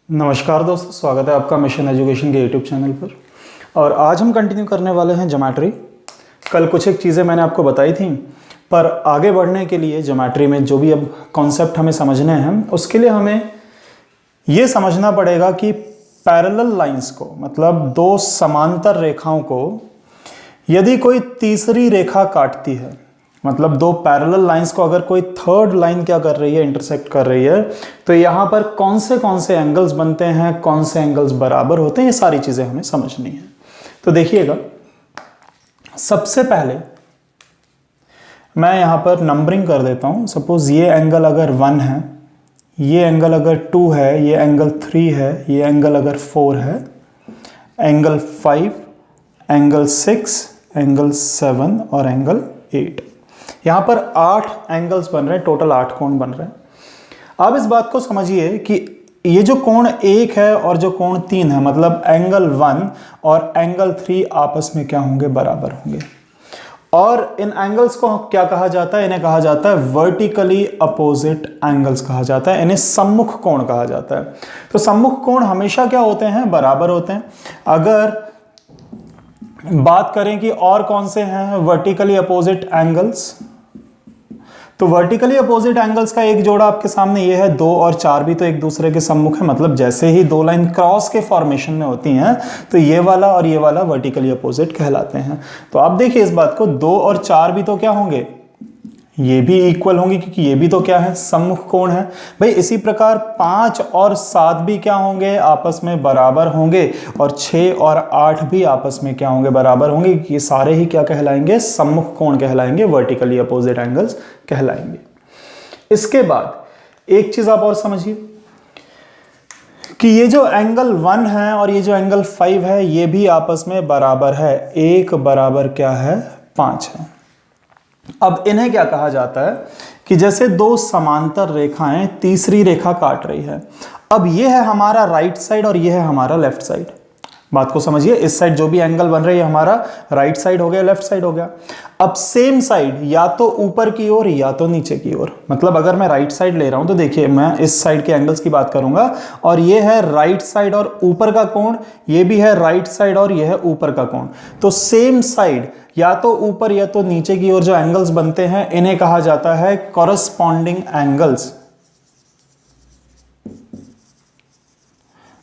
नमस्कार दोस्तों, स्वागत है आपका मिशन एजुकेशन के यूट्यूब चैनल पर। और आज हम कंटिन्यू करने वाले हैं ज्योमेट्री। कल कुछ एक चीज़ें मैंने आपको बताई थी, पर आगे बढ़ने के लिए ज्योमेट्री में जो भी अब कॉन्सेप्ट हमें समझने हैं उसके लिए हमें ये समझना पड़ेगा कि पैरेलल लाइंस को, मतलब दो समांतर रेखाओं को यदि कोई तीसरी रेखा काटती है, मतलब दो पैरेलल लाइंस को अगर कोई थर्ड लाइन क्या कर रही है, इंटरसेक्ट कर रही है, तो यहां पर कौन से एंगल्स बनते हैं, कौन से एंगल्स बराबर होते हैं, ये सारी चीजें हमें समझनी है। तो देखिएगा, सबसे पहले मैं यहां पर नंबरिंग कर देता हूं। सपोज ये एंगल अगर 1 है, ये एंगल अगर 2 है, ये एंगल 3 है, ये एंगल अगर 4 है, एंगल 5, एंगल 6, एंगल 7 और एंगल 8। यहां पर 8 एंगल्स बन रहे हैं, टोटल 8 कोण बन रहे हैं। अब इस बात को समझिए कि ये जो कोण 1 है और जो कोण 3 है, मतलब एंगल 1 और एंगल 3 आपस में क्या होंगे, बराबर होंगे। और इन एंगल्स को क्या कहा जाता है, इन्हें कहा जाता है वर्टिकली अपोजिट एंगल्स कहा जाता है, इन्हें सम्मुख कोण कहा जाता है। तो सम्मुख कोण हमेशा क्या होते हैं, बराबर होते हैं। अगर बात करें कि और कौन से हैं वर्टिकली अपोजिट एंगल्स, तो वर्टिकली अपोजिट एंगल्स का एक जोड़ा आपके सामने ये है, 2 और 4 भी तो एक दूसरे के सम्मुख है। मतलब जैसे ही दो लाइन क्रॉस के फॉर्मेशन में होती हैं तो ये वाला और ये वाला वर्टिकली अपोजिट कहलाते हैं। तो आप देखिए इस बात को, 2 और 4 भी तो क्या होंगे, ये भी इक्वल होंगे, क्योंकि ये भी तो क्या है, सम्मुख कोण है भाई। इसी प्रकार 5 और 7 भी क्या होंगे, आपस में बराबर होंगे। और 6 और 8 भी आपस में क्या होंगे, बराबर होंगे। ये सारे ही क्या कहलाएंगे, सम्मुख कोण कहलाएंगे, वर्टिकली अपोजिट एंगल्स कहलाएंगे। इसके बाद एक चीज आप और समझिए कि ये जो एंगल 1 है और ये जो एंगल 5 है, ये भी आपस में बराबर है। 1 बराबर क्या है, 5 है। अब इन्हें क्या कहा जाता है कि जैसे दो समांतर रेखाएं तीसरी रेखा काट रही है। अब ये है हमारा राइट साइड और ये है हमारा लेफ्ट साइड। बात को समझिए, इस साइड जो भी एंगल बन रहा है ये हमारा राइट साइड हो गया, लेफ्ट साइड हो गया। अब सेम साइड या तो ऊपर की ओर या तो नीचे की ओर। मतलब अगर मैं राइट साइड ले रहा हूं तो देखिए, मैं इस साइड के एंगल्स की बात करूंगा, और ये है राइट साइड और ऊपर का कोण, ये भी है राइट साइड और ये है ऊपर का कोण। तो सेम साइड या तो ऊपर या तो नीचे की ओर जो एंगल्स बनते हैं, इन्हें कहा जाता है कॉरस्पॉन्डिंग एंगल्स।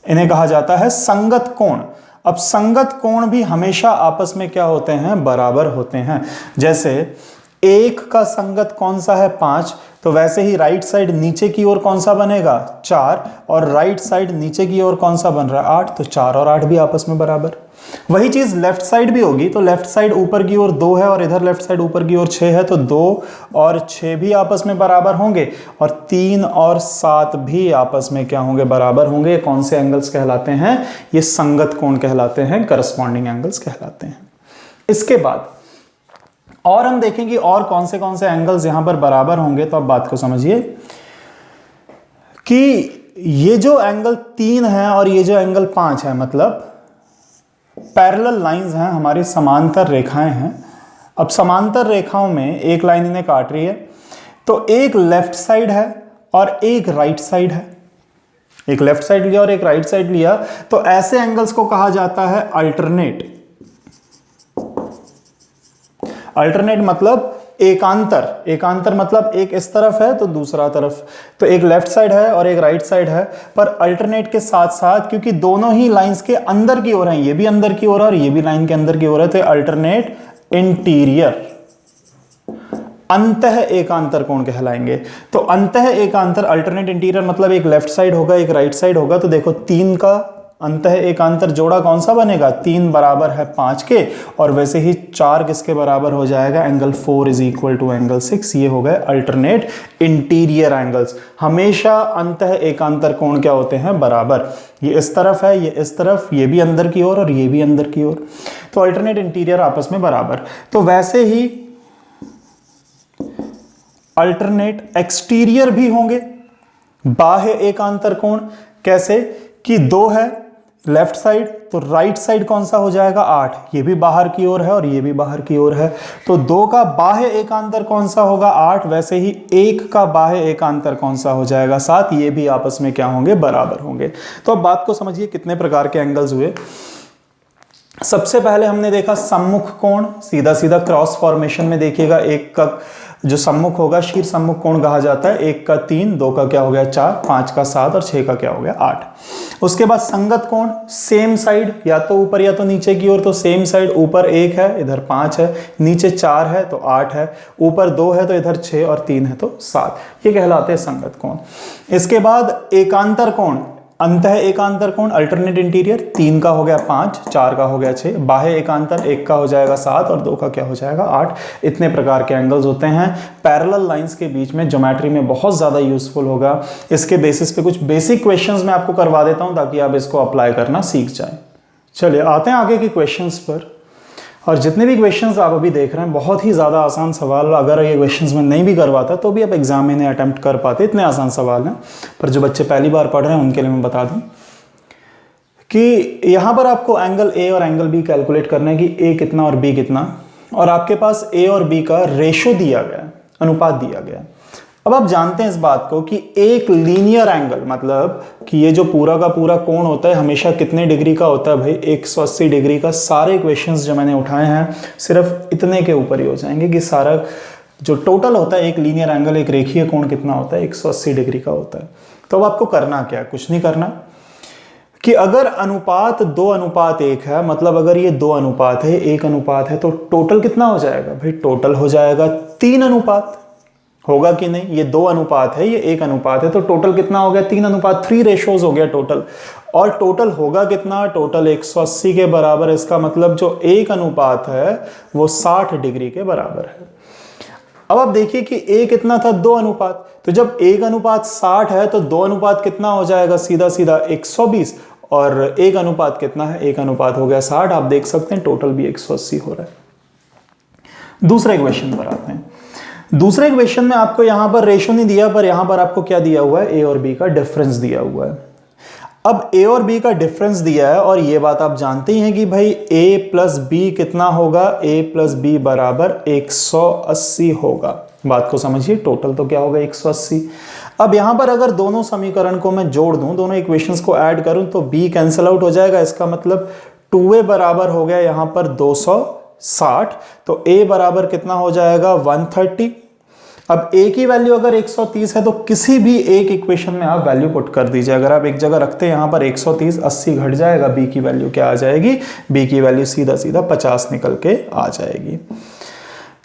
इन्हें कहा जाता है संगत कोण। अब संगत कोण भी हमेशा आपस में क्या होते हैं, बराबर होते हैं। जैसे 1 का संगत कौन सा है, 5, तो वैसे ही राइट साइड नीचे की ओर कौन सा बनेगा, 4, और राइट साइड नीचे की ओर कौन सा बन रहा है, 8, तो 4 और 8 भी आपस में बराबर। वही चीज लेफ्ट साइड भी होगी, तो लेफ्ट साइड ऊपर की ओर 2 है और इधर लेफ्ट साइड ऊपर की ओर 6 है, तो 2 और 6 भी आपस में बराबर होंगे, और 3 और 7 भी आपस में क्या होंगे, बराबर होंगे। कौन से एंगल्स कहलाते हैं, ये संगत कोण कहलाते हैं, करस्पॉन्डिंग एंगल्स कहलाते हैं। इसके बाद और हम देखेंगे और कौन से एंगल्स यहां पर बराबर होंगे। तो अब बात को समझिए कि ये जो एंगल 3 है और ये जो एंगल 5 है, मतलब पैरेलल लाइंस हैं, हमारी समांतर रेखाएं हैं। अब समांतर रेखाओं में एक लाइन इन्हें काट रही है, तो एक लेफ्ट साइड है और एक राइट साइड है। एक लेफ्ट साइड लिया और एक राइट साइड लिया, तो ऐसे एंगल्स को कहा जाता है अल्टरनेट। अल्टरनेट मतलब एकांतर। एकांतर मतलब एक इस तरफ है तो दूसरा तरफ, तो एक लेफ्ट साइड है और एक राइट साइड है, पर अल्टरनेट के साथ साथ, क्योंकि दोनों ही लाइंस के अंदर की ओर हैं, ये भी अंदर की ओर है और ये भी लाइन के अंदर की ओर है, तो अल्टरनेट इंटीरियर, अंतः एकांतर कोण कहलाएंगे। तो अंतः एकांतर, अल्टरनेट इंटीरियर मतलब एक लेफ्ट साइड होगा एक राइट साइड होगा, तो देखो 3 का अंतः एकांतर जोड़ा कौन सा बनेगा, 3 बराबर है 5 के, और वैसे ही 4 किसके बराबर हो जाएगा, angle 4 is equal to angle 6। ये हो गए अल्टरनेट इंटीरियर एंगल्स। हमेशा अंतः एकांतर कोण क्या होते हैं, बराबर। ये इस तरफ है, ये इस तरफ, ये भी अंदर की ओर और ये भी अंदर की ओर, तो अल्टरनेट इंटीरियर आपस में बराबर। तो वैसे ही अल्टरनेट एक्सटीरियर भी होंगे, बाह्य एकांतर कोण। कैसे कि 2 है, लेफ्ट साइड, तो राइट साइड कौन सा हो जाएगा 8, ये भी बाहर की ओर है और ये भी बाहर की ओर है, तो 2 का बाह्य एकांतर कौन सा होगा 8, वैसे ही 1 का बाह्य एकांतर कौन सा हो जाएगा 7, ये भी आपस में क्या होंगे, बराबर होंगे। तो अब बात को समझिए कितने प्रकार के एंगल्स हुए। सबसे पहले हमने देखा सम्मुख कोण, सीधा सीधा क्रॉस फॉर्मेशन में देखिएगा, एक का जो सम्मुख होगा शीर सम्मुख कोण कहा जाता है, 1 का 3, 2 का क्या हो गया 4, 5 का 7 और 6 का क्या हो गया 8। उसके बाद संगत कोण, सेम साइड, या तो ऊपर या तो नीचे की ओर, तो सेम साइड ऊपर 1 है इधर 5 है, नीचे 4 है तो 8 है, ऊपर 2 है तो इधर 6 और 3 है तो 7, ये कहलाते हैं संगत कोण। इसके बाद एकांतर कोण, अंतः एकांतर कोण अल्टरनेट इंटीरियर, 3 का हो गया 5, 4 का हो गया 6, बाह्य एकांतर 1 का हो जाएगा 7 और 2 का क्या हो जाएगा 8। इतने प्रकार के एंगल्स होते हैं पैरेलल लाइंस के बीच में, ज्योमेट्री में बहुत ज़्यादा यूजफुल होगा। इसके बेसिस पे कुछ बेसिक क्वेश्चंस मैं आपको करवा देता हूं ताकि आप इसको अप्लाई करना सीख जाएं। चलिए आते हैं आगे के क्वेश्चंस पर। और जितने भी क्वेश्चंस आप अभी देख रहे हैं बहुत ही ज़्यादा आसान सवाल, अगर ये क्वेश्चंस में नहीं भी करवाता तो भी आप एग्जाम में इन्हें अटेम्प्ट कर पाते, इतने आसान सवाल हैं। पर जो बच्चे पहली बार पढ़ रहे हैं उनके लिए मैं बता दूं कि यहाँ पर आपको एंगल ए और एंगल बी कैलकुलेट करना है कि ए कितना और बी कितना, और आपके पास ए और बी का रेशो दिया गया है, अनुपात दिया गया है। अब आप जानते हैं इस बात को कि एक लीनियर एंगल, मतलब कि ये जो पूरा का पूरा कोण होता है हमेशा कितने डिग्री का होता है भाई, 180 डिग्री का। सारे क्वेश्चंस जो मैंने उठाए हैं सिर्फ इतने के ऊपर ही हो जाएंगे कि सारा जो टोटल होता है एक लीनियर एंगल, एक रेखीय कोण कितना होता है, 180 डिग्री का होता है। तो अब आपको करना क्या है, कुछ नहीं करना, कि अगर अनुपात 2:1 है, मतलब अगर ये 2 अनुपात है 1 अनुपात है, तो टोटल कितना हो जाएगा भाई, टोटल हो जाएगा 3 अनुपात, होगा कि नहीं। ये 2 अनुपात है, ये 1 अनुपात है, तो टोटल कितना हो गया 3 अनुपात, 3 रेशोज हो गया टोटल। और टोटल होगा कितना, टोटल 180 के बराबर। इसका मतलब जो 1 अनुपात है वो 60 डिग्री के बराबर है। अब आप देखिए कि a कितना था 2 अनुपात, तो जब 1 अनुपात 60 है तो 2 अनुपात कितना हो जाएगा, सीधा सीधा 120, और 1 अनुपात कितना है, 1 अनुपात हो गया 60। आप देख सकते हैं टोटल भी 180 हो रहा है। दूसरे क्वेश्चन पर आते हैं। दूसरे क्वेश्चन में आपको यहां पर रेशो नहीं दिया, पर यहां पर आपको क्या दिया हुआ है, ए और बी का डिफरेंस दिया हुआ है। अब ए और बी का डिफरेंस दिया है, और ये बात आप जानते ही हैं कि भाई ए प्लस बी कितना होगा, ए प्लस बी बराबर 180 होगा। बात को समझिए, टोटल तो क्या होगा 180। अब यहां पर अगर दोनों समीकरण को मैं जोड़ दूं, दोनों इक्वेशंस को ऐड करूं, तो बी कैंसिल आउट हो जाएगा। इसका मतलब 2a बराबर हो गया यहां पर 260, तो a बराबर कितना हो जाएगा 130। अब a की वैल्यू अगर 130 है तो किसी भी एक इक्वेशन में आप वैल्यू पुट कर दीजिए। अगर आप एक जगह रखते हैं यहां पर 130, 80 घट जाएगा, b की वैल्यू क्या आ जाएगी, b की वैल्यू सीधा सीधा 50 निकल के आ जाएगी।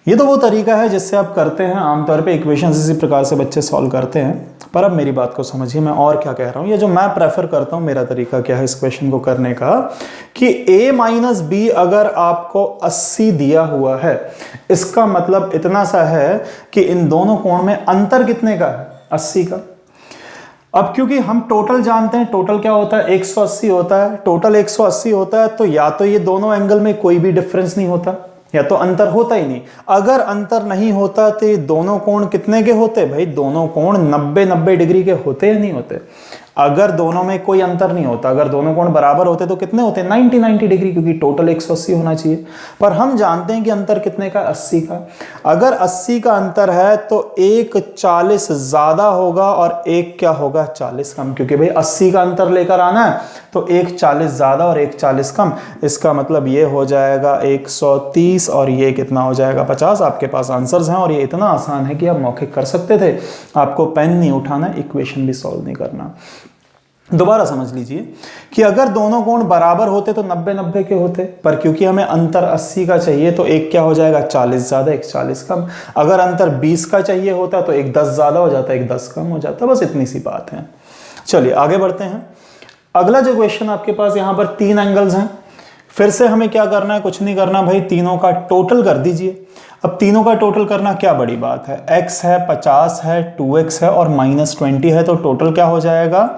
ये तो वो तरीका है जिससे आप करते हैं, आमतौर पे इक्वेशंस इसी प्रकार से बच्चे सॉल्व करते हैं। पर अब मेरी बात को समझिए, मैं और क्या कह रहा हूँ, ये जो मैं प्रेफर करता हूँ, मेरा तरीका क्या है इस क्वेश्चन को करने का, कि a माइनस बी अगर आपको 80 दिया हुआ है, इसका मतलब इतना सा है कि इन दोनों कोण में अंतर कितने का है, 80 का। अब क्योंकि हम टोटल जानते हैं, टोटल क्या होता है 180 होता है, टोटल 180 होता है, तो या तो ये दोनों एंगल में कोई भी डिफरेंस नहीं होता, या तो अंतर होता ही नहीं। अगर अंतर नहीं होता तो ये दोनों कोण कितने के होते भाई, दोनों कोण 90-90 डिग्री के होते या नहीं होते। अगर दोनों में कोई अंतर नहीं होता, अगर दोनों कोण बराबर होते तो कितने होते 90-90 डिग्री, क्योंकि टोटल 180 होना चाहिए। पर हम जानते हैं कि अंतर कितने का, 80 का। अगर 80 का अंतर है तो एक 40 ज्यादा होगा और एक क्या होगा 40 कम, क्योंकि भाई 80 का अंतर लेकर आना है तो एक 40 ज्यादा और एक 40 कम। इसका मतलब ये हो जाएगा 130 और ये कितना हो जाएगा 50। आपके पास आंसर्स हैं और ये इतना आसान है कि आप मौखिक कर सकते थे, आपको पेन नहीं उठाना, इक्वेशन भी सॉल्व नहीं करना। दोबारा समझ लीजिए कि अगर दोनों कोण बराबर होते तो 90-90 के होते, पर क्योंकि हमें अंतर 80 का चाहिए तो एक क्या हो जाएगा 40 ज्यादा, एक 40 कम। अगर अंतर 20 का चाहिए होता तो एक 10 ज्यादा हो जाता, एक 10 कम हो जाता। बस इतनी सी बात है। चलिए आगे बढ़ते हैं। अगला जो क्वेश्चन आपके पास, यहां पर 3 एंगल्स हैं। फिर से हमें क्या करना है, कुछ नहीं करना भाई, तीनों का टोटल कर दीजिए। अब तीनों का टोटल करना क्या बड़ी बात है, x है 50 है 2x है और -20 है, तो टोटल क्या हो जाएगा,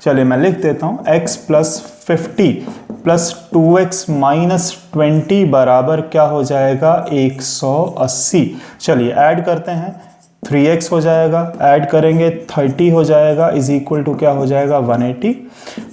चलिए मैं लिख देता हूं, x + 50 + 2x - 20 बराबर क्या हो जाएगा 180। चलिए ऐड करते हैं, 3x हो जाएगा, ऐड करेंगे 30 हो जाएगा, इज इक्वल टू क्या हो जाएगा 180।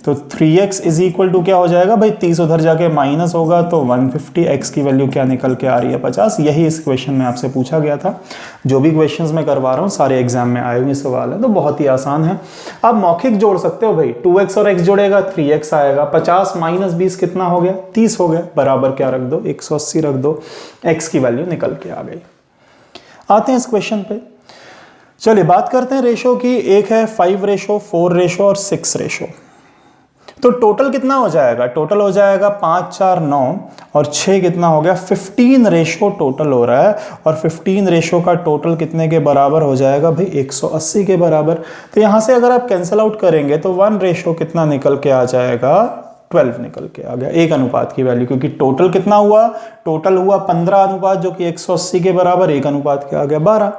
तो 3x इज इक्वल टू क्या हो जाएगा भाई, 30 उधर जाके माइनस होगा तो 150, x की वैल्यू क्या निकल के आ रही है 50। यही इस क्वेश्चन में आपसे पूछा गया था। जो भी क्वेश्चंस मैं करवा रहा हूँ सारे एग्जाम में आए हुए सवाल है, तो बहुत ही आसान है। आप मौखिक जोड़ सकते हो भाई, 2x और x जोड़ेगा 3x आएगा, 50 माइनस 20 कितना हो गया 30 हो गया, बराबर क्या रख दो 180 रख दो, x की वैल्यू निकल के आ गई। आते हैं इस क्वेश्चन पे, चलिए बात करते हैं रेशो की। एक है 5 रेशो, 4 रेशो और 6 रेशो। तो टोटल कितना हो जाएगा, टोटल हो जाएगा 5 4 9 और 6 कितना हो गया 15 रेशो टोटल हो रहा है। और 15 रेशो का टोटल कितने के बराबर हो जाएगा भाई 180 के बराबर। तो यहां से अगर आप कैंसिल आउट करेंगे तो 1 रेशो कितना निकल के आ जाएगा 12 निकल के आ गया, एक अनुपात की वैल्यू, क्योंकि टोटल कितना हुआ, टोटल हुआ 15 अनुपात जो कि 180 के बराबर, एक अनुपात क्या आ गया 12।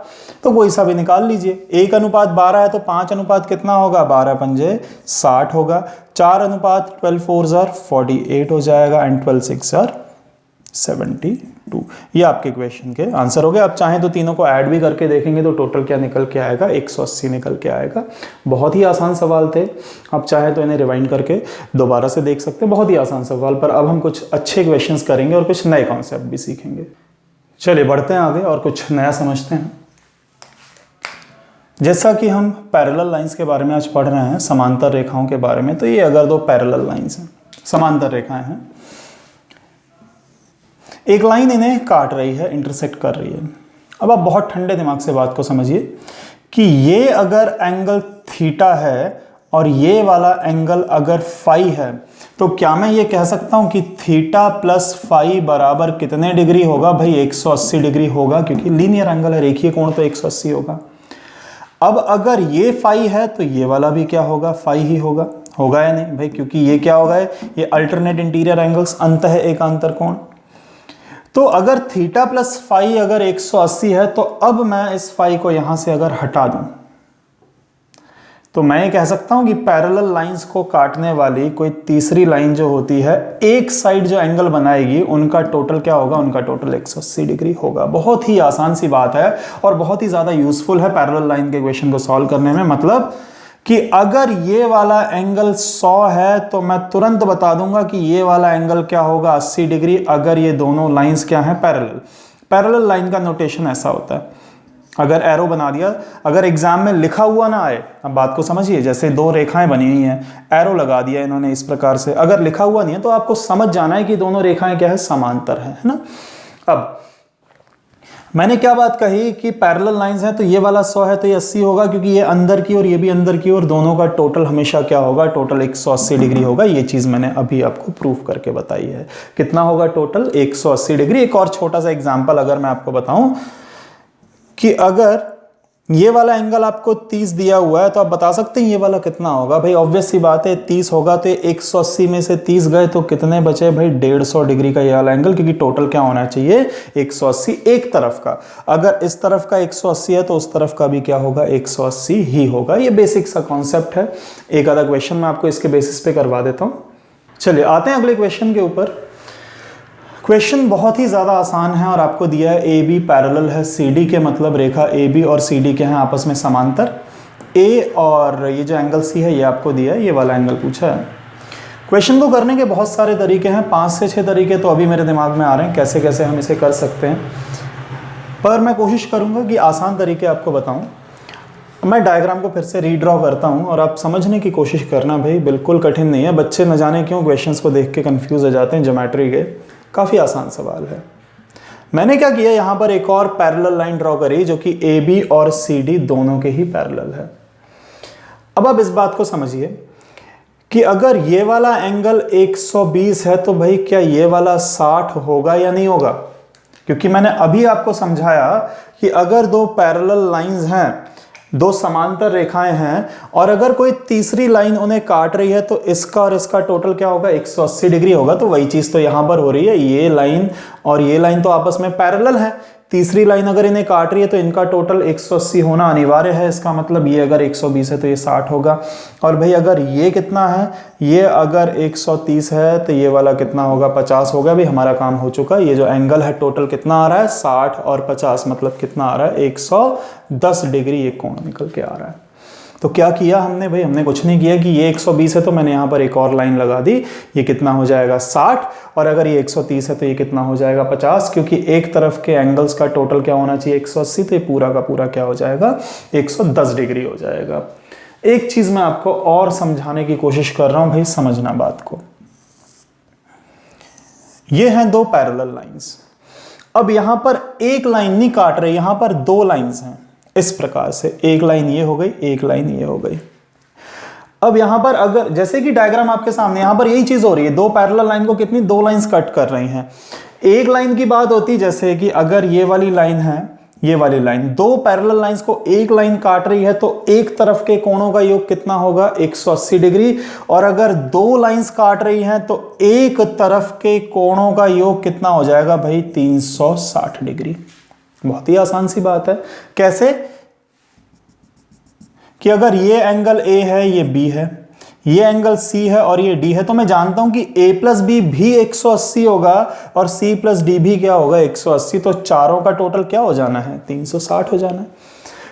तो कोई सा भी निकाल लीजिए, एक अनुपात 12 है तो 5 अनुपात कितना होगा 12 पंजे 60 होगा, 4 अनुपात 12 4 जार 48 हो जाएगा एंड 12 6 जार 72। ये आपके क्वेश्चन के आंसर हो गए। आप चाहें तो तीनों को ऐड भी करके देखेंगे तो टोटल क्या निकल के आएगा 180 निकल के आएगा। बहुत ही आसान सवाल थे, आप चाहें तो इन्हें रिवाइंड करके दोबारा से देख सकते हैं। बहुत ही आसान सवाल, पर अब हम कुछ अच्छे क्वेश्चंस करेंगे और कुछ नए कॉन्सेप्ट भी सीखेंगे। चलिए बढ़ते हैं आगे और कुछ नया समझते हैं। जैसा कि हम पैरेलल लाइंस के बारे में आज पढ़ रहे हैं, समांतर रेखाओं के बारे में, तो ये अगर दो पैरेलल लाइंस हैं, समांतर रेखाएं हैं, एक लाइन इन्हें काट रही है, इंटरसेक्ट कर रही है। अब आप बहुत ठंडे दिमाग से बात को समझिए कि ये अगर एंगल थीटा है और ये वाला एंगल अगर फाई है, तो क्या मैं ये कह सकता हूं कि थीटा प्लस फाई बराबर कितने डिग्री होगा भाई 180 डिग्री होगा, क्योंकि लीनियर एंगल है, रेखीय कोण तो 180 होगा। अब अगर ये फाई है तो ये वाला भी क्या होगा फाई ही होगा, होगा या नहीं भाई, क्योंकि ये क्या होगा, ये अल्टरनेट इंटीरियर एंगल्स, अंतः एकांतर कोण। तो अगर थीटा प्लस फाई अगर 180 है तो अब मैं इस फाई को यहां से अगर हटा दूं तो मैं ये कह सकता हूं कि पैरेलल लाइंस को काटने वाली कोई तीसरी लाइन जो होती है, एक साइड जो एंगल बनाएगी उनका टोटल क्या होगा, उनका टोटल 180 डिग्री होगा। बहुत ही आसान सी बात है और बहुत ही ज्यादा यूजफुल है पैरेलल लाइन के क्वेश्चन को सॉल्व करने में। मतलब कि अगर ये वाला एंगल 100 है तो मैं तुरंत बता दूंगा कि ये वाला एंगल क्या होगा 80 डिग्री, अगर ये दोनों लाइंस क्या हैं पैरेलल। पैरेलल लाइन का नोटेशन ऐसा होता है, अगर एरो बना दिया, अगर एग्जाम में लिखा हुआ ना आए, अब बात को समझिए, जैसे दो रेखाएं बनी हुई हैं, एरो लगा दिया इन्होंने इस प्रकार से, अगर लिखा हुआ नहीं है तो आपको समझ जाना है कि दोनों रेखाएं क्या है, समांतर है ना। अब मैंने क्या बात कही कि पैरेलल लाइंस हैं तो ये वाला 100 है तो ये 80 होगा, क्योंकि ये अंदर की और ये भी अंदर की ओर, दोनों का टोटल हमेशा क्या होगा, टोटल 180 डिग्री होगा। ये चीज मैंने अभी आपको प्रूफ करके बताई है। कितना होगा टोटल 180 डिग्री। एक और छोटा सा एग्जांपल अगर मैं आपको बताऊं कि अगर ये वाला एंगल आपको 30 दिया हुआ है तो आप बता सकते हैं ये वाला कितना होगा भाई। ऑब्वियस सी बात है 30 होगा तो 180 में से 30 गए तो कितने बचे भाई 150 डिग्री का ये वाला एंगल, क्योंकि टोटल क्या होना चाहिए 180 एक तरफ का। अगर इस तरफ का 180 है तो उस तरफ का भी क्या होगा 180 ही होगा। ये बेसिक सा कॉन्सेप्ट है। एक आधा क्वेश्चन मैं आपको इसके बेसिस पे करवा देता हूं। चलिए आते हैं अगले क्वेश्चन के ऊपर। क्वेश्चन बहुत ही ज़्यादा आसान है और आपको दिया है ए बी पैरेलल है सी डी के, मतलब रेखा ए बी और सी डी के हैं आपस में समांतर। ए और ये जो एंगल सी है ये आपको दिया है, ये वाला एंगल पूछा है। क्वेश्चन को करने के बहुत सारे तरीके हैं, 5 से 6 तरीके तो अभी मेरे दिमाग में आ रहे हैं कैसे कैसे हम इसे कर सकते हैं, पर मैं कोशिश करूँगा कि आसान तरीके आपको बताऊँ। मैं डायग्राम को फिर से रीड्रॉ करता हूँ और आप समझने की कोशिश करना भाई, बिल्कुल कठिन नहीं है। बच्चे न जाने क्यों क्वेश्चंस को देख के कंफ्यूज हो जाते हैं ज्योमेट्री के, काफ़ी आसान सवाल है। मैंने क्या किया, यहाँ पर एक और पैरेलल लाइन ड्रॉ करी जो कि ए बी और सी डी दोनों के ही पैरेलल है। अब आप इस बात को समझिए कि अगर ये वाला एंगल 120 है तो भाई क्या ये वाला 60 होगा या नहीं होगा, क्योंकि मैंने अभी आपको समझाया कि अगर दो पैरेलल लाइंस हैं, दो समांतर रेखाएं हैं और अगर कोई तीसरी लाइन उन्हें काट रही है तो इसका और इसका टोटल क्या होगा 180 डिग्री होगा। तो वही चीज तो यहां पर हो रही है, ये लाइन और ये लाइन तो आपस में पैरेलल है, तीसरी लाइन अगर इन्हें काट रही है तो इनका टोटल 180 होना अनिवार्य है। इसका मतलब ये अगर 120 है तो ये 60 होगा। और भाई अगर ये कितना है, ये अगर 130 है तो ये वाला कितना होगा, 50 होगा। भाई हमारा काम हो चुका। ये जो एंगल है टोटल कितना आ रहा है, 60 और 50, मतलब कितना आ रहा है, 110 डिग्री ये कोण निकल के आ रहा है। तो क्या किया हमने भाई, हमने कुछ नहीं किया कि ये 120 है तो मैंने यहाँ पर एक और लाइन लगा दी, ये कितना हो जाएगा 60, और अगर ये 130 है तो ये कितना हो जाएगा 50, क्योंकि एक तरफ के एंगल्स का टोटल क्या होना चाहिए 180, तो ये पूरा का पूरा क्या हो जाएगा 110 डिग्री हो जाएगा। एक चीज मैं आपको और समझाने की कोशिश कर रहा हूं भाई, समझना बात को। ये हैं दो पैरेलल लाइंस। अब यहां पर एक लाइन नहीं काट रहे, यहां पर दो लाइंस हैं इस प्रकार से, एक लाइन ये हो गई, एक लाइन ये हो गई। अब यहां पर अगर जैसे कि डायग्राम आपके सामने, यहां पर यही चीज हो रही है, दो पैरेलल लाइन को कितनी, दो लाइंस कट कर रही हैं। एक लाइन की बात होती जैसे कि अगर ये वाली लाइन है, ये वाली लाइन, दो पैरेलल लाइंस को एक लाइन काट रही है तो एक तरफ के कोणों का योग कितना होगा 180 डिग्री, और अगर दो लाइंस काट रही हैं तो एक तरफ के कोणों का योग कितना हो जाएगा भाई 360 डिग्री। बहुत ही आसान सी बात है। कैसे कि अगर ये एंगल A है, ये B है, ये एंगल C है और ये D है, तो मैं जानता हूं कि A प्लस B भी 180 होगा और C प्लस D भी क्या होगा 180, तो चारों का टोटल क्या हो जाना है 360 हो जाना है।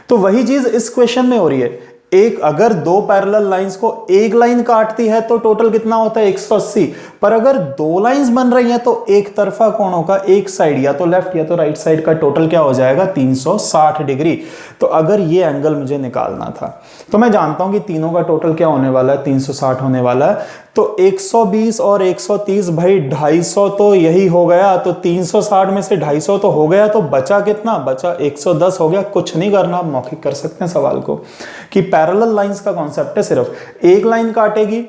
तो वही चीज इस क्वेश्चन में हो रही है। एक अगर दो पैरेलल लाइंस को एक लाइन काटती है तो टोटल कितना होता है 180, पर अगर दो लाइंस बन रही हैं तो एक तरफा कोणों का एक साइड या तो लेफ्ट या तो राइट साइड का टोटल क्या हो जाएगा 360 डिग्री। तो अगर ये एंगल मुझे निकालना था तो मैं जानता हूं कि तीनों का टोटल क्या होने वाला है 360 होने वाला है। तो 120 और 130 भाई 250 तो यही हो गया, तो 360 में से 250 तो हो गया, तो बचा कितना, बचा 110 हो गया। कुछ नहीं करना, आप मौखिक कर सकते हैं सवाल को कि पैरेलल लाइंस का कॉन्सेप्ट है, सिर्फ एक लाइन काटेगी,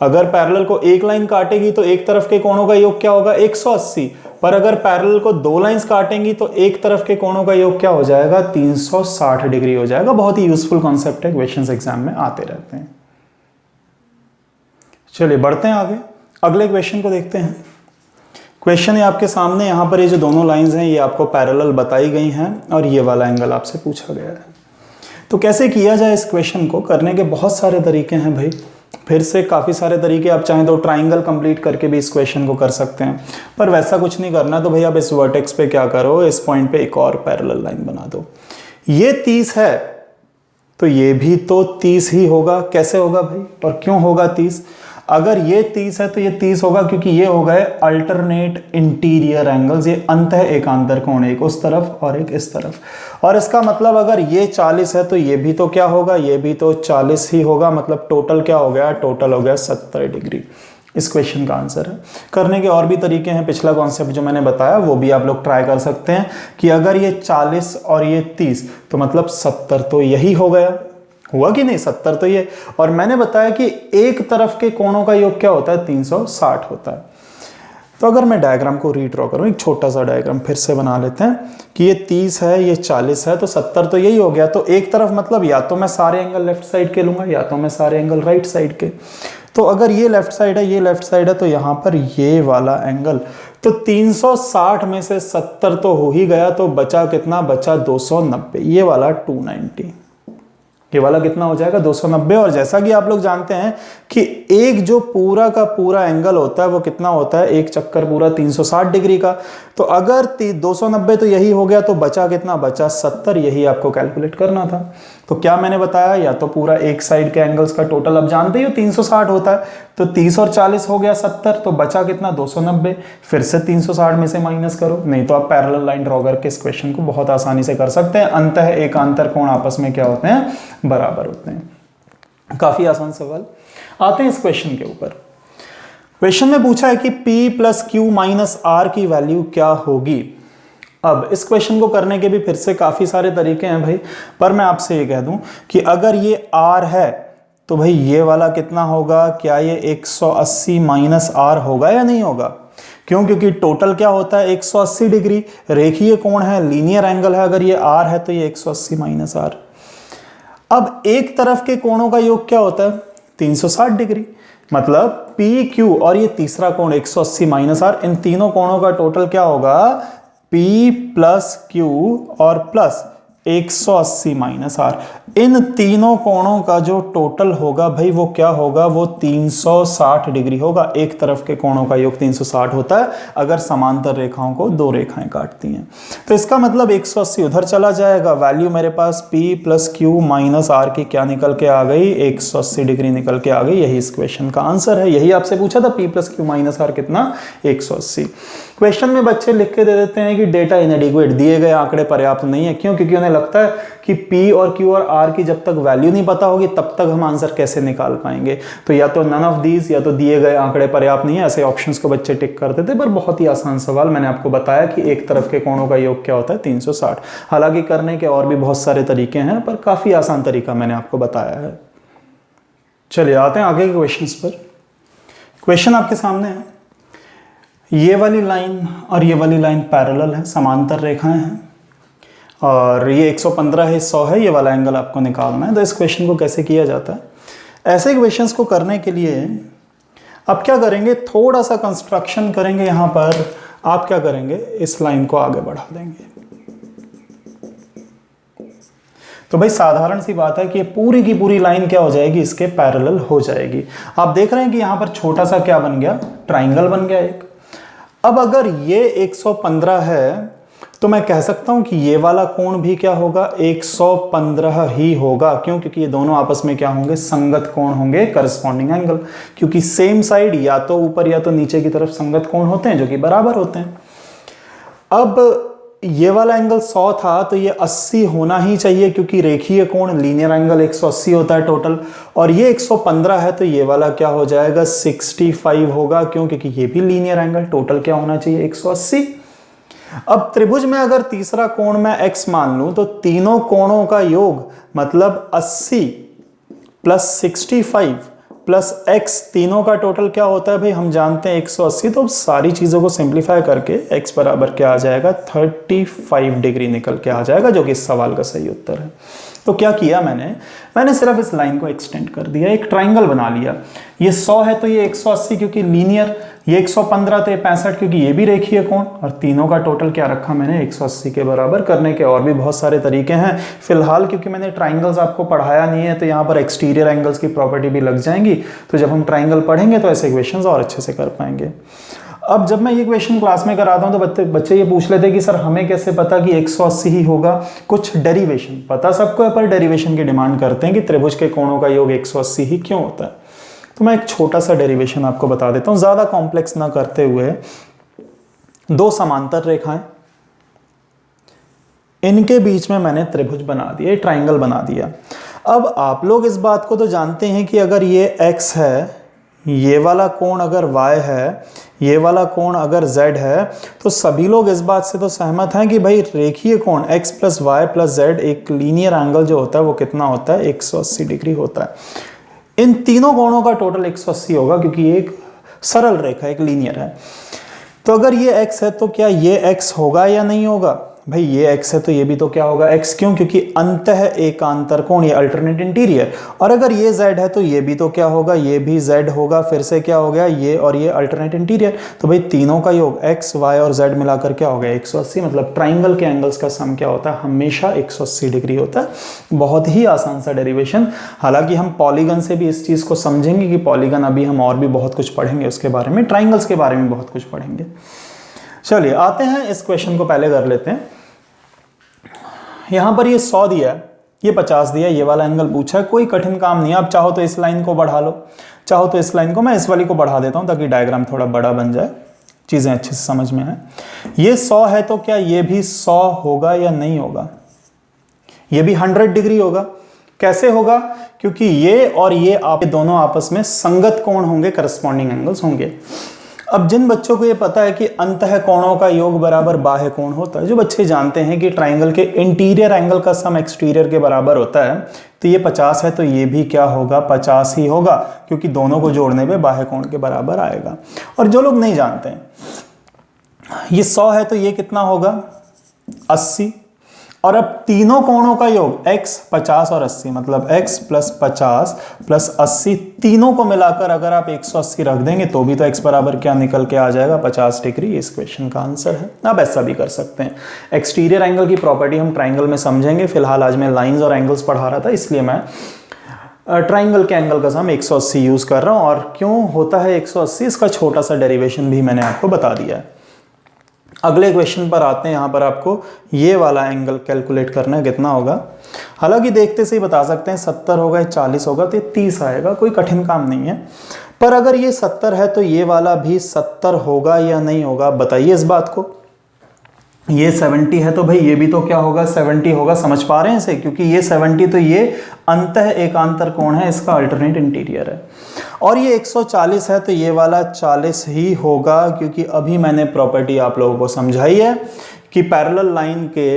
अगर पैरेलल को एक लाइन काटेगी तो एक तरफ के कोणों का योग क्या होगा 180, पर अगर पैरेलल को दो लाइंस काटेंगी तो एक तरफ के कोणों का योग क्या हो जाएगा 360 डिग्री हो जाएगा। बहुत ही यूजफुल कॉन्सेप्ट है, क्वेश्चंस एग्जाम में आते रहते हैं। चलिए बढ़ते हैं आगे, अगले क्वेश्चन को देखते हैं। क्वेश्चन है आपके सामने, यहां पर ये जो दोनों लाइंस हैं ये आपको पैरेलल बताई गई हैं और ये वाला एंगल आपसे पूछा गया है। तो कैसे किया जाए इस क्वेश्चन को, करने के बहुत सारे तरीके हैं भाई, फिर से काफ़ी सारे तरीके, आप चाहें तो ट्राइंगल कंप्लीट करके भी इस क्वेश्चन को कर सकते हैं, पर वैसा कुछ नहीं करना। तो भाई आप इस वर्टेक्स पे क्या करो, इस पॉइंट पे एक और पैरेलल लाइन बना दो। ये 30 है तो ये भी तो 30 ही होगा। कैसे होगा भाई और क्यों होगा 30? अगर ये 30 है तो ये 30 होगा क्योंकि ये हो गए अल्टरनेट इंटीरियर एंगल्स, ये अंतः एकांतर कोण, एक उस तरफ और एक इस तरफ। और इसका मतलब अगर ये 40 है तो ये भी तो क्या होगा, ये भी तो 40 ही होगा, मतलब टोटल क्या हो गया, टोटल हो गया 70 डिग्री। इस क्वेश्चन का आंसर है। करने के और भी तरीके हैं, पिछला कॉन्सेप्ट जो मैंने बताया वो भी आप लोग ट्राई कर सकते हैं कि अगर ये 40 और ये 30 तो मतलब 70 तो यही हो गया, हुआ कि नहीं 70 तो ये। और मैंने बताया कि एक तरफ के कोणों का योग क्या होता है 360 होता है। तो अगर मैं डायग्राम को रीड्रॉ करूं, एक छोटा सा डायग्राम फिर से बना लेते हैं कि ये 30 है, ये 40 है, तो 70 तो यही हो गया। तो एक तरफ मतलब या तो मैं सारे एंगल लेफ्ट साइड के लूंगा या तो मैं सारे एंगल राइट साइड के। तो अगर ये लेफ्ट साइड है, ये लेफ्ट साइड है, तो यहाँ पर ये वाला एंगल, तो 360 में से 70 तो हो ही गया, तो बचा कितना, बचा 290, ये वाला 290, ये वाला कितना हो जाएगा 290। और जैसा कि आप लोग जानते हैं कि एक जो पूरा का पूरा एंगल होता है वो कितना होता है, एक चक्कर पूरा 360 डिग्री का। तो अगर 290 तो यही हो गया, तो बचा कितना, बचा 70, यही आपको कैलकुलेट करना था। तो क्या मैंने बताया, या तो पूरा एक साइड के एंगल्स का टोटल, अब जानते ही हो 360 होता है, तो 30 और 40 हो गया 70, तो बचा कितना 290, फिर से 360 में से माइनस करो। नहीं तो आप पैरेलल लाइन ड्रॉ करके इस क्वेश्चन को बहुत आसानी से कर सकते हैं। अंतः एकांतर कोण आपस में क्या होते हैं, बराबर होते हैं। काफी आसान सवाल। आते हैं इस क्वेश्चन के ऊपर। क्वेश्चन में पूछा है कि P plus Q minus R की वैल्यू क्या होगी। अब इस क्वेश्चन को करने के भी फिर से काफी सारे तरीके हैं भाई, पर मैं आपसे ये कह दूं कि अगर ये R है तो भाई ये वाला कितना होगा, क्या ये 180 माइनस आर होगा या नहीं होगा? क्यों? क्योंकि टोटल क्या होता है 180 डिग्री, रेखीय कोण है, लीनियर एंगल है। अगर ये R है तो ये 180 माइनस आर। अब एक तरफ के कोणों का योग क्या होता है 360 डिग्री, मतलब पी क्यू और ये तीसरा कोण 180 माइनस आर, इन तीनों कोणों का टोटल क्या होगा P प्लस Q और प्लस 180 माइनस R, इन तीनों कोणों का जो टोटल होगा भाई वो क्या होगा, वो 360 डिग्री होगा। एक तरफ के कोणों का योग 360 होता है अगर समांतर रेखाओं को दो रेखाएं काटती हैं। तो इसका मतलब 180 उधर चला जाएगा, वैल्यू मेरे पास P plus Q minus R की क्या निकल के आ गई, 180 डिग्री निकल के आ गई। यही इस क्वेश्चन का आंसर है। यही आपसे पूछा था, P plus Q minus R कितना, 180। क्वेश्चन में बच्चे लिख के दे देते हैं कि डेटा इनएडिक्वेट, दिए गए आंकड़े पर्याप्त नहीं है। क्यों? क्योंकि उन्हें लगता है कि P और Q और R की जब तक वैल्यू नहीं पता होगी तब तक हम आंसर कैसे निकाल पाएंगे। तो या तो नन ऑफ दीज, या तो दिए गए आंकड़े पर्याप्त नहीं है, ऐसे ऑप्शंस को बच्चे टिक करते थे। पर बहुत ही आसान सवाल, मैंने आपको बताया कि एक तरफ के कोणों का योग क्या होता है, 360। हालांकि करने के और भी बहुत सारे तरीके हैं, पर काफी आसान तरीका मैंने आपको बताया है। चलिए आते हैं आगे के क्वेश्चंस पर। क्वेश्चन आपके सामने है, ये वाली लाइन और ये वाली लाइन पैरेलल है, समांतर रेखाएं हैं, और ये 115 है, 100 है, ये वाला एंगल आपको निकालना है। तो इस क्वेश्चन को कैसे किया जाता है? ऐसे क्वेश्चंस को करने के लिए आप क्या करेंगे, थोड़ा सा कंस्ट्रक्शन करेंगे। यहाँ पर आप क्या करेंगे, इस लाइन को आगे बढ़ा देंगे। तो भाई साधारण सी बात है कि पूरी की पूरी लाइन क्या हो जाएगी, इसके पैरेलल हो जाएगी। आप देख रहे हैं कि यहाँ पर छोटा सा क्या बन गया, ट्राइंगल बन गया एक। अब अगर ये 115 है तो मैं कह सकता हूं कि ये वाला कोण भी क्या होगा, 115 ही होगा। क्यों? क्योंकि ये दोनों आपस में क्या होंगे, संगत कोण होंगे, करस्पॉन्डिंग एंगल। क्योंकि सेम साइड या तो ऊपर या तो नीचे की तरफ संगत कोण होते हैं जो कि बराबर होते हैं। अब ये वाला एंगल 100 था तो ये 80 होना ही चाहिए, क्योंकि रेखीय कोण लीनियर एंगल 180 होता है टोटल। और ये 115 है तो ये वाला क्या हो जाएगा, 65 होगा। क्यों? क्योंकि ये भी लीनियर एंगल, टोटल क्या होना चाहिए, 180। अब त्रिभुज में अगर तीसरा कोण मैं x मान लूं तो तीनों कोणों का योग मतलब 80 प्लस 65 प्लस x, तीनों का टोटल क्या होता है भाई, हम जानते हैं 180। तो सारी चीजों को सिंप्लीफाई करके x बराबर क्या आ जाएगा, 35 डिग्री निकल के आ जाएगा, जो कि इस सवाल का सही उत्तर है। तो क्या किया मैंने सिर्फ इस लाइन को एक्सटेंड कर दिया, एक ट्राइंगल बना लिया। ये 100 है तो ये 180 क्योंकि लीनियर, ये 115 तो ये 65 क्योंकि ये भी रेखीय कोण, और तीनों का टोटल क्या रखा मैंने, 180 के बराबर। करने के और भी बहुत सारे तरीके हैं। फिलहाल क्योंकि मैंने ट्राइंगल्स आपको पढ़ाया नहीं है तो यहाँ पर एक्सटीरियर एंगल्स की प्रॉपर्टी भी लग जाएंगी। तो जब हम ट्राइंगल पढ़ेंगे तो ऐसे इक्वेशंस और अच्छे से कर पाएंगे। अब जब मैं ये क्वेश्चन क्लास में कराता हूं तो बच्चे ये पूछ लेते हैं कि सर हमें कैसे पता कि 180 ही होगा। कुछ डेरिवेशन पता सबको है, पर डेरिवेशन की डिमांड करते हैं कि त्रिभुज के कोणों का योग 180 ही क्यों होता है। तो मैं एक छोटा सा डेरिवेशन आपको बता देता हूं, ज्यादा कॉम्प्लेक्स ना करते हुए। दो समांतर रेखाएं, इनके बीच में मैंने त्रिभुज बना दिया, ट्राइंगल बना दिया। अब आप लोग इस बात को तो जानते हैं कि अगर ये x है, ये वाला कोण अगर y है, ये वाला कोण अगर z है, तो सभी लोग इस बात से तो सहमत हैं कि भाई रेखीय कोण x plus Y plus z, एक लीनियर एंगल जो होता है वो कितना होता है, 180 डिग्री होता है। इन तीनों कोणों का टोटल 180 होगा क्योंकि एक सरल रेखा, एक लीनियर है। तो अगर ये x है तो क्या ये x होगा या नहीं होगा? भाई ये x है तो ये भी तो क्या होगा, x। क्यों? क्योंकि अंतः एकांतर कोण, ये अल्टरनेट इंटीरियर। और अगर ये z है तो ये भी तो क्या होगा, ये भी z होगा। फिर से क्या हो गया, ये और ये अल्टरनेट इंटीरियर। तो भाई तीनों का योग x, y और z मिलाकर क्या हो गया, 180। मतलब ट्राइंगल के एंगल्स का सम क्या होता है, हमेशा 180 डिग्री होता है। बहुत ही आसान सा डेरिवेशन। हालांकि हम पॉलीगन से भी इस चीज को समझेंगे कि पॉलीगन अभी हम और भी बहुत कुछ पढ़ेंगे उसके बारे में, ट्राइंगल्स के बारे में बहुत कुछ पढ़ेंगे। चलिए आते हैं इस क्वेश्चन को पहले कर लेते हैं। यहां पर ये 100 दिया है, ये 50 दिया है, ये वाला एंगल पूछा है। कोई कठिन काम नहीं है। आप चाहो तो इस लाइन को बढ़ा लो, चाहो तो इस लाइन को, मैं इस वाली को बढ़ा देता हूं ताकि डायग्राम थोड़ा बड़ा बन जाए, चीजें अच्छे से समझ में आए। ये 100 है तो क्या ये भी 100 होगा या नहीं होगा? ये भी 100 डिग्री होगा। कैसे होगा? क्योंकि ये और ये आप दोनों आपस में संगत कोण होंगे, करस्पॉन्डिंग एंगल्स होंगे। अब जिन बच्चों को ये पता है कि अंतः कोणों का योग बराबर बाह्य कोण होता है, जो बच्चे जानते हैं कि ट्राइंगल के इंटीरियर एंगल का सम एक्सटीरियर के बराबर होता है, तो ये 50 है तो ये भी क्या होगा, 50 ही होगा, क्योंकि दोनों को जोड़ने पे बाह्य कोण के बराबर आएगा। और जो लोग नहीं जानते हैं, ये 100 है तो ये कितना होगा, 80। और अब तीनों कोणों का योग x 50 और 80, मतलब x प्लस 50 प्लस 80 तीनों को मिलाकर अगर आप 180 रख देंगे तो भी तो x बराबर क्या निकल के आ जाएगा, 50 डिग्री। इस क्वेश्चन का आंसर है। आप ऐसा भी कर सकते हैं। एक्सटीरियर एंगल की प्रॉपर्टी हम ट्राइंगल में समझेंगे, फिलहाल आज मैं लाइंस और एंगल्स पढ़ा रहा था, इसलिए मैं ट्राइंगल के एंगल का सम 180 यूज कर रहा हूं। और क्यों होता है 180, इसका छोटा सा डेरिवेशन भी मैंने आपको बता दिया है। अगले क्वेश्चन पर आते हैं। यहाँ पर आपको ये वाला एंगल कैलकुलेट करना है, कितना होगा। हालांकि देखते से ही बता सकते हैं 70 होगा, 40 होगा तो 30 आएगा, कोई कठिन काम नहीं है। पर अगर ये 70 है तो ये वाला भी 70 होगा या नहीं होगा, बताइए इस बात को। ये 70 है तो भाई ये भी तो क्या होगा, 70 होगा। समझ पा रहे हैं इसे, क्योंकि ये 70 तो ये अंतः एकांतर कोण है, इसका अल्टरनेट इंटीरियर है। और ये 140 है तो ये वाला 40 ही होगा, क्योंकि अभी मैंने प्रॉपर्टी आप लोगों को समझाई है कि पैरेलल लाइन के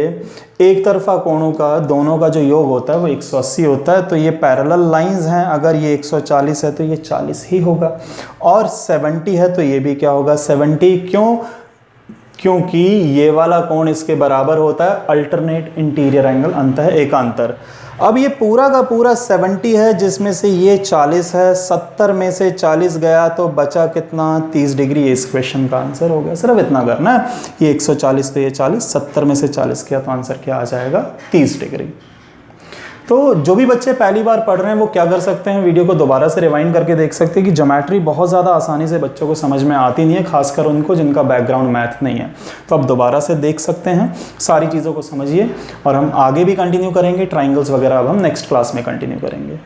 एक तरफा कोणों का दोनों का जो योग होता है वो 180 होता है। तो ये पैरेलल लाइंस हैं, अगर ये 140 है तो ये 40 ही होगा। और 70 है तो ये भी क्या होगा, 70। क्यों? क्योंकि ये वाला कोण इसके बराबर होता है अल्टरनेट इंटीरियर एंगल, अंतः एकांतर। अब ये पूरा का पूरा 70 है, जिसमें से ये 40 है। 70 में से 40 गया तो बचा कितना, 30 डिग्री। इस क्वेश्चन का आंसर हो गया। सिर्फ इतना करना है, ये 140 तो ये 40, 70 में से 40 किया तो आंसर क्या आ जाएगा, 30 डिग्री। तो जो भी बच्चे पहली बार पढ़ रहे हैं वो क्या कर सकते हैं, वीडियो को दोबारा से रिवाइंड करके देख सकते हैं कि ज्योमेट्री बहुत ज़्यादा आसानी से बच्चों को समझ में आती नहीं है, खासकर उनको जिनका बैकग्राउंड मैथ नहीं है। तो आप दोबारा से देख सकते हैं, सारी चीज़ों को समझिए। और हम आगे भी कंटिन्यू करेंगे, ट्राइंगल्स वगैरह अब हम नेक्स्ट क्लास में कंटिन्यू करेंगे।